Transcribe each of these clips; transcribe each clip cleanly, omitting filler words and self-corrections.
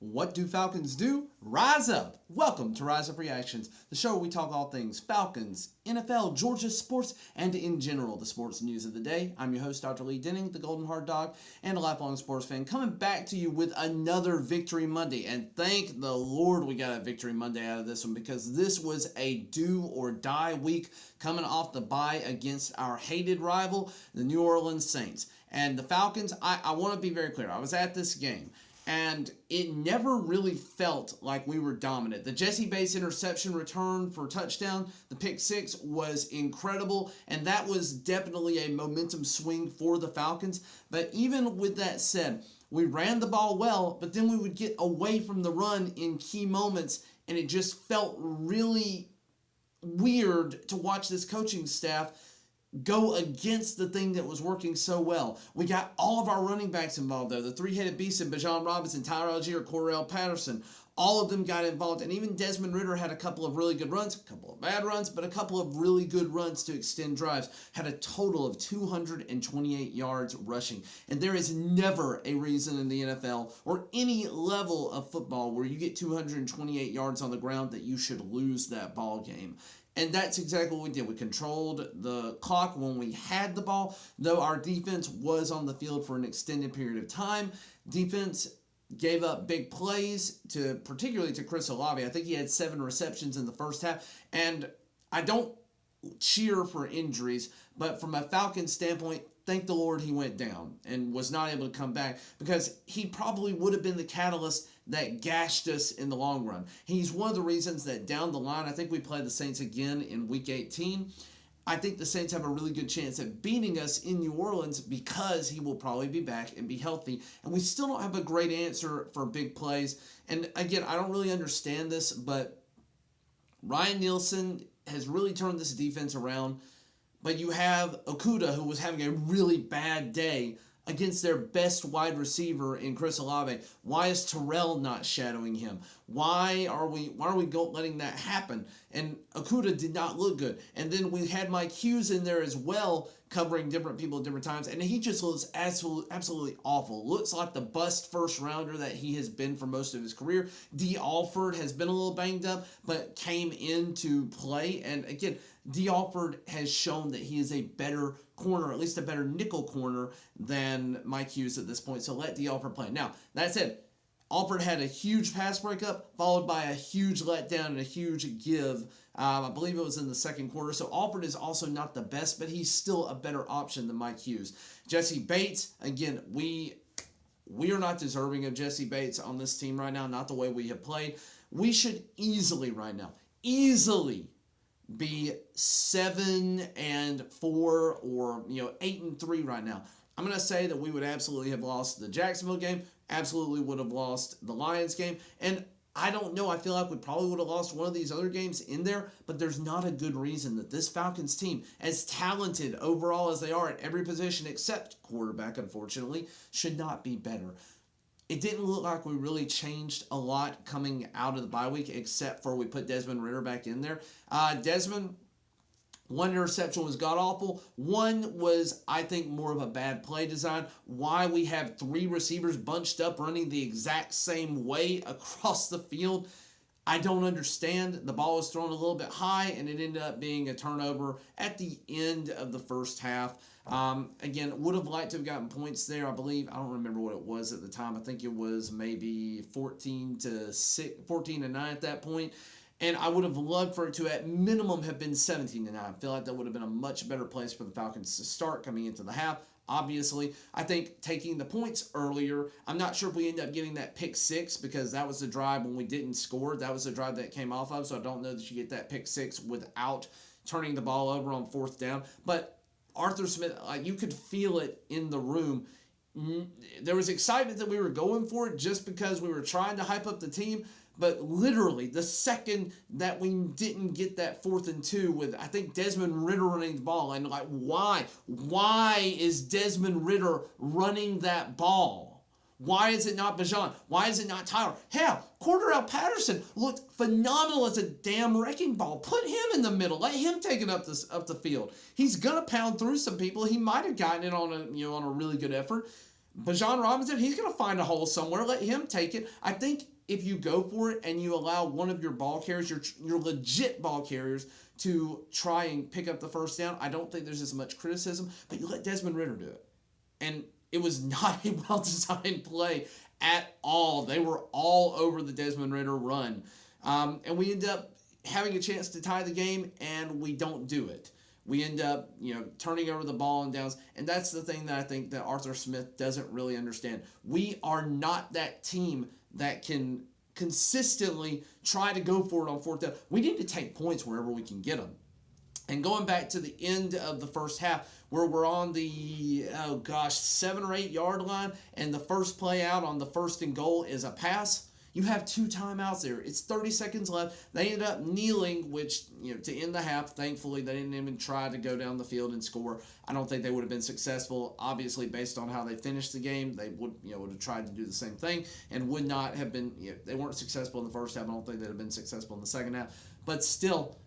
What do Falcons do? Rise up! Welcome to Rise Up Reactions, the show where we talk all things Falcons, NFL, Georgia sports, and in general, the sports news of the day. I'm your host, Dr. Lee Denning, the Golden Hard Dog, and a lifelong sports fan, coming back to you with another Victory Monday. And thank the Lord we got a Victory Monday out of this one, because this was a do-or-die week coming off the bye against our hated rival, the New Orleans Saints. And the Falcons, I want to be very clear. I was at this game. And it never really felt like we were dominant. The Jesse Bates interception return for touchdown, the pick six, was incredible. And that was definitely a momentum swing for the Falcons. But even with that said, we ran the ball well, but then we would get away from the run in key moments. And it just felt really weird to watch this coaching staff go against the thing that was working so well. We got all of our running backs involved, though. The three-headed beast of Bijan Robinson, Tyler Algier, Cordarrelle Patterson, all of them got involved. And even Desmond Ridder had a couple of really good runs, a couple of bad runs, but a couple of really good runs to extend drives. Had a total of 228 yards rushing. And there is never a reason in the NFL or any level of football where you get 228 yards on the ground that you should lose that ball game. And that's exactly what we did. We controlled the clock when we had the ball, though our defense was on the field for an extended period of time. Defense gave up big plays, particularly to Chris Olave. I think he had 7 receptions in the first half. And I don't cheer for injuries, but from a Falcons standpoint, thank the Lord he went down and was not able to come back, because he probably would have been the catalyst that gashed us in the long run. He's one of the reasons that down the line, I think we play the Saints again in Week 18. I think the Saints have a really good chance at beating us in New Orleans because he will probably be back and be healthy. And we still don't have a great answer for big plays. And again, I don't really understand this, but Ryan Nielsen has really turned this defense around. But you have Okudah, who was having a really bad day against their best wide receiver in Chris Olave. Why is Terrell not shadowing him? Why are we letting that happen? And Okudah did not look good. And then we had Mike Hughes in there as well, covering different people at different times, and he just looks absolutely awful. Looks like the bust first rounder that he has been for most of his career. D. Alford has been a little banged up, but came into play. And again, D. Alford has shown that he is a better corner, at least a better nickel corner than Mike Hughes at this point. So let D. Alford play. Now, that said, Alford had a huge pass breakup, followed by a huge letdown and a huge give. I believe it was in the second quarter. So Alford is also not the best, but he's still a better option than Mike Hughes. Jesse Bates, again, we are not deserving of Jesse Bates on this team right now, not the way we have played. We should easily right now, be 7-4 or 8-3 right now. I'm going to say that we would absolutely have lost the Jacksonville game, absolutely would have lost the Lions game, and I don't know, I feel like we probably would have lost one of these other games in there, but there's not a good reason that this Falcons team, as talented overall as they are at every position except quarterback, unfortunately, should not be better. It didn't look like we really changed a lot coming out of the bye week, except for we put Desmond Ridder back in there. Desmond, one interception was god-awful. One was, I think, more of a bad play design. Why we have 3 receivers bunched up running the exact same way across the field, I don't understand. The ball was thrown a little bit high, and it ended up being a turnover at the end of the first half. Again, would have liked to have gotten points there, I believe. I don't remember what it was at the time. I think it was maybe 14-9 at that point. And I would have loved for it to, at minimum, have been 17-9. I feel like that would have been a much better place for the Falcons to start coming into the half. Obviously, I think taking the points earlier, I'm not sure if we end up getting that pick 6, because that was the drive when we didn't score. That was the drive that came off of, so I don't know that you get that pick 6 without turning the ball over on 4th down. But Arthur Smith, you could feel it in the room. There was excitement that we were going for it just because we were trying to hype up the team. But literally, the second that we didn't get that 4th and 2 with, I think, Desmond Ridder running the ball, and why? Why is Desmond Ridder running that ball? Why is it not Bijan? Why is it not Tyler? Hell, Cordarrelle Patterson looked phenomenal as a damn wrecking ball. Put him in the middle. Let him take it up the field. He's gonna pound through some people. He might have gotten it on a really good effort. Bijan Robinson, he's going to find a hole somewhere. Let him take it. I think if you go for it and you allow one of your ball carriers, your legit ball carriers, to try and pick up the first down, I don't think there's as much criticism. But you let Desmond Ridder do it. And it was not a well-designed play at all. They were all over the Desmond Ridder run. And we end up having a chance to tie the game, and we don't do it. We end up, turning over the ball and downs. And that's the thing that I think that Arthur Smith doesn't really understand. We are not that team that can consistently try to go for it on fourth down. We need to take points wherever we can get them. And going back to the end of the first half, where we're on the, 7 or 8 yard line, and the first play out on the 1st and goal is a pass. You have 2 timeouts there. It's 30 seconds left. They ended up kneeling, which, to end the half, thankfully, they didn't even try to go down the field and score. I don't think they would have been successful. Obviously, based on how they finished the game, they would have tried to do the same thing and would not have been, they weren't successful in the first half. I don't think they'd have been successful in the second half. But still,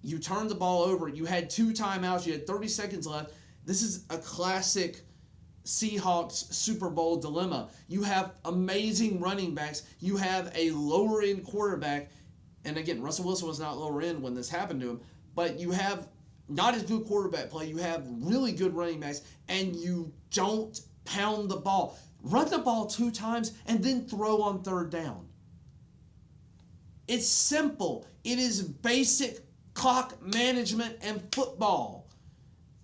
you turned the ball over. You had 2 timeouts. You had 30 seconds left. This is a classic Seahawks Super Bowl dilemma. You have amazing running backs. You have a lower end quarterback. And again, Russell Wilson was not lower end when this happened to him. But you have not as good quarterback play. You have really good running backs. And you don't pound the ball. Run the ball 2 times and then throw on 3rd down. It's simple. It is basic clock management and football.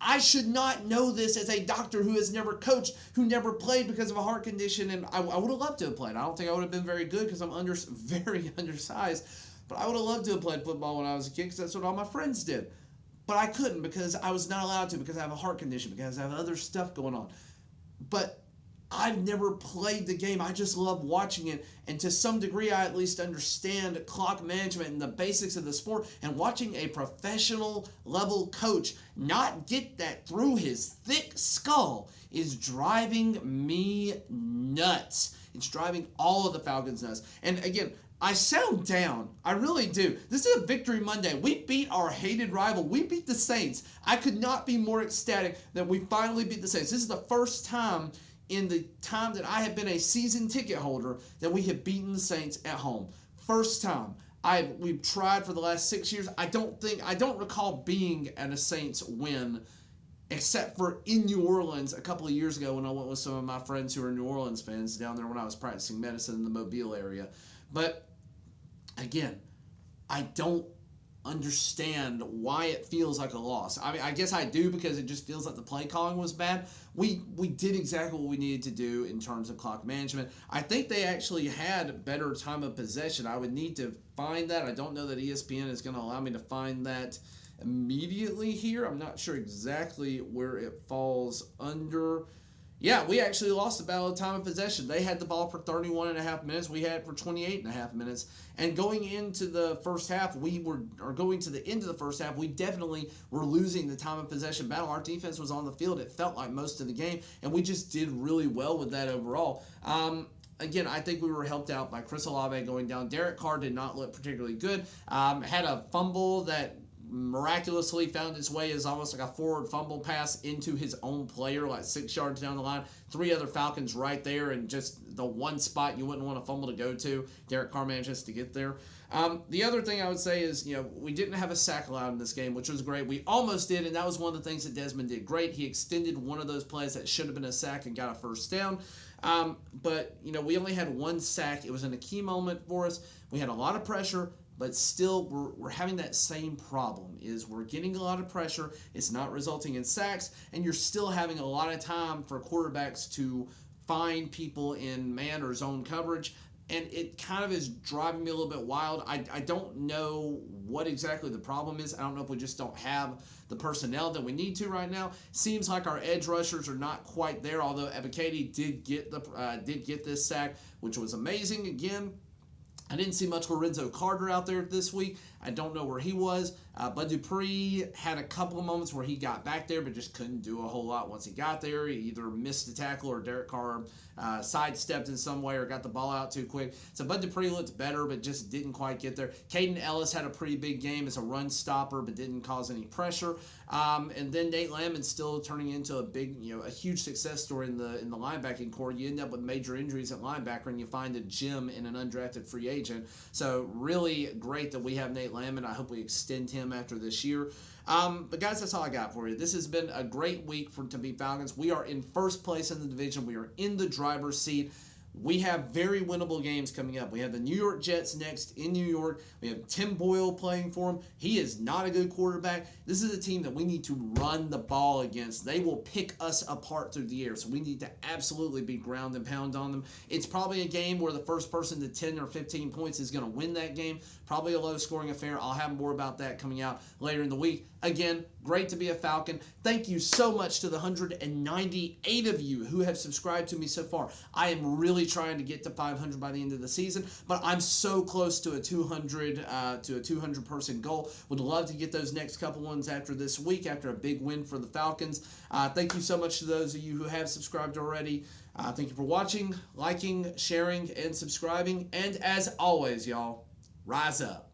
I should not know this as a doctor who has never coached, who never played because of a heart condition, and I would have loved to have played. I don't think I would have been very good because I'm very undersized, but I would have loved to have played football when I was a kid because that's what all my friends did. But I couldn't because I was not allowed to, because I have a heart condition, because I have other stuff going on. But I've never played the game. I just love watching it. And to some degree, I at least understand clock management and the basics of the sport. And watching a professional level coach not get that through his thick skull is driving me nuts. It's driving all of the Falcons nuts. And again, I sound down. I really do. This is a Victory Monday. We beat our hated rival. We beat the Saints. I could not be more ecstatic that we finally beat the Saints. This is the first time in the time that I have been a season ticket holder that we have beaten the Saints at home. First time. We've tried for the last 6 years. I don't recall being at a Saints win except for in New Orleans a couple of years ago when I went with some of my friends who are New Orleans fans down there when I was practicing medicine in the Mobile area. But again, I don't understand why it feels like a loss. I mean, I guess I do because it just feels like the play calling was bad. We did exactly what we needed to do in terms of clock management. I think they actually had better time of possession. I would need to find that. I don't know that ESPN is going to allow me to find that immediately here. I'm not sure exactly where it falls under. Yeah, we actually lost the battle of time of possession. They had the ball for 31 and a half minutes. We had it for 28 and a half minutes. And going into the first half, going to the end of the first half, we definitely were losing the time of possession battle. Our defense was on the field, it felt like, most of the game, and we just did really well with that overall. Again, I think we were helped out by Chris Olave going down. Derek Carr did not look particularly good. Had a fumble that miraculously found its way as almost like a forward fumble pass into his own player, like 6 yards down the line. 3 other Falcons right there, and just the one spot you wouldn't want a fumble to go to. Derek Carr manages to get there. The other thing I would say is, we didn't have a sack allowed in this game, which was great. We almost did, and that was one of the things that Desmond did great. He extended one of those plays that should have been a sack and got a first down. But we only had 1 sack. It was in a key moment for us. We had a lot of pressure, but still we're having that same problem, is we're getting a lot of pressure. It's not resulting in sacks, and you're still having a lot of time for quarterbacks to find people in man or zone coverage. And it kind of is driving me a little bit wild. I don't know what exactly the problem is. I don't know if we just don't have the personnel that we need to right now. Seems like our edge rushers are not quite there, although Ebiketie did get this sack, which was amazing. Again, I didn't see much Lorenzo Carter out there this week. I don't know where he was. Bud Dupree had a couple of moments where he got back there, but just couldn't do a whole lot once he got there. He either missed the tackle or Derek Carr sidestepped in some way or got the ball out too quick. So Bud Dupree looked better, but just didn't quite get there. Caden Ellis had a pretty big game as a run stopper, but didn't cause any pressure. And then Nate Landman still turning into a huge success story in the linebacking core. You end up with major injuries at linebacker, and you find a gem in an undrafted free agent. So really great that we have Nate Landman. I hope we extend him after this year. But guys, that's all I got for you. This has been a great week for Tempe Falcons. We are in first place in the division. We are in the driver's seat. We have very winnable games coming up. We have the New York Jets next in New York. We have Tim Boyle playing for them. He is not a good quarterback. This is a team that we need to run the ball against. They will pick us apart through the air, so we need to absolutely be ground and pound on them. It's probably a game where the first person to 10 or 15 points is going to win that game. Probably a low-scoring affair. I'll have more about that coming out later in the week. Again, great to be a Falcon. Thank you so much to the 198 of you who have subscribed to me so far. I am really trying to get to 500 by the end of the season, but I'm so close to a 200 person goal. Would love to get those next couple ones after this week, after a big win for the Falcons. Thank you so much to those of you who have subscribed already. Thank you for watching, liking, sharing, and subscribing. And as always, y'all, rise up.